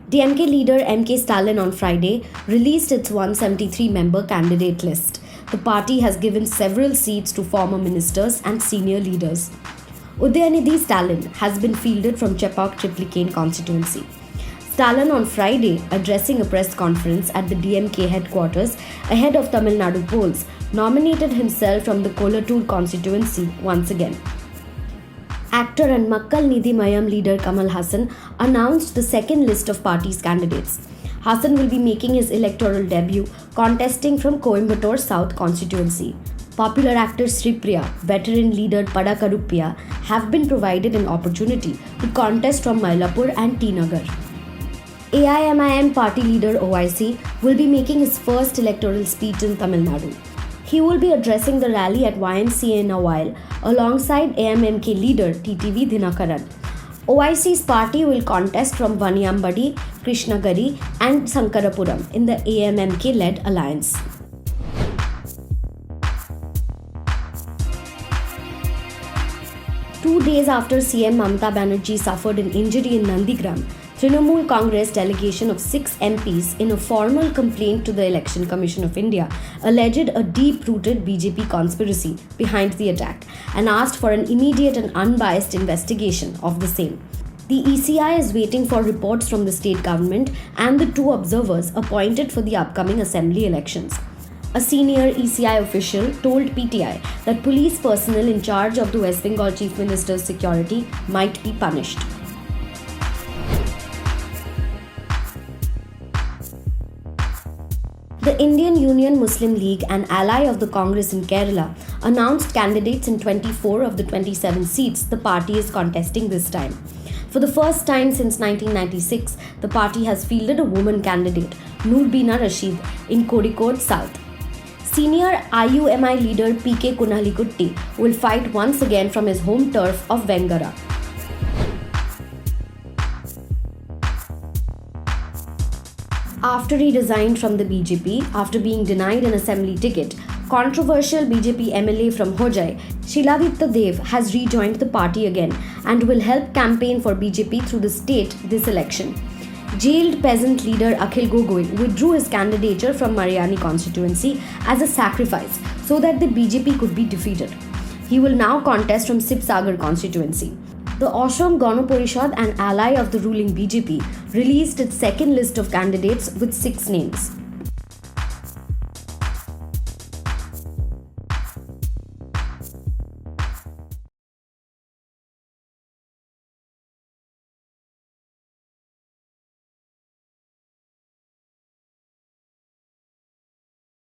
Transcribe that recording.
DMK leader MK Stalin on Friday released its 173-member candidate list. The party has given several seats to former ministers and senior leaders. Udayanidhi Stalin has been fielded from Chepauk Triplicane constituency. Stalin on Friday, addressing a press conference at the DMK headquarters ahead of Tamil Nadu polls, nominated himself from the Kolattur constituency once again. Actor and Makkal Nidhi Mayam leader Kamal Haasan announced the second list of party's candidates. Haasan will be making his electoral debut contesting from Coimbatore South constituency. Popular actor Sri Priya, veteran leader Pada Karuppiya have been provided an opportunity to contest from Mylapore and T Nagar. AIMIM party leader OIC will be making his first electoral speech in Tamil Nadu. He will be addressing the rally at YMCA in a while alongside AMMK leader TTV Dinakaran. OIC's party will contest from Vaniyambadi, Krishnagiri and Sankarapuram in the AMMK-led alliance. Two days after CM Mamata Banerjee suffered an injury in Nandigram, Trinamool Congress delegation of 6 MPs in a formal complaint to the Election Commission of India alleged a deep-rooted BJP conspiracy behind the attack and asked for an immediate and unbiased investigation of the same. The ECI is waiting for reports from the state government and the 2 observers appointed for the upcoming assembly elections. A senior ECI official told PTI that police personnel in charge of the West Bengal Chief Minister's security might be punished. The Indian Union Muslim League, an ally of the Congress in Kerala, announced candidates in 24 of the 27 seats the party is contesting this time. For the first time since 1996, the party has fielded a woman candidate, Noorbina Rashid, in Kozhikode South. Senior IUMI leader PK Kunalikutty will fight once again from his home turf of Vengara. After he resigned from the BJP after being denied an assembly ticket, controversial BJP MLA from Hojai, Shiladitya Dev has rejoined the party again and will help campaign for BJP through the state this election. Jailed peasant leader Akhil Gogoi withdrew his candidature from Mariani constituency as a sacrifice so that the BJP could be defeated. He will now contest from Sibsagar constituency. The Ashram Gana Parishad, an ally of the ruling BJP, released its second list of candidates with 6 names.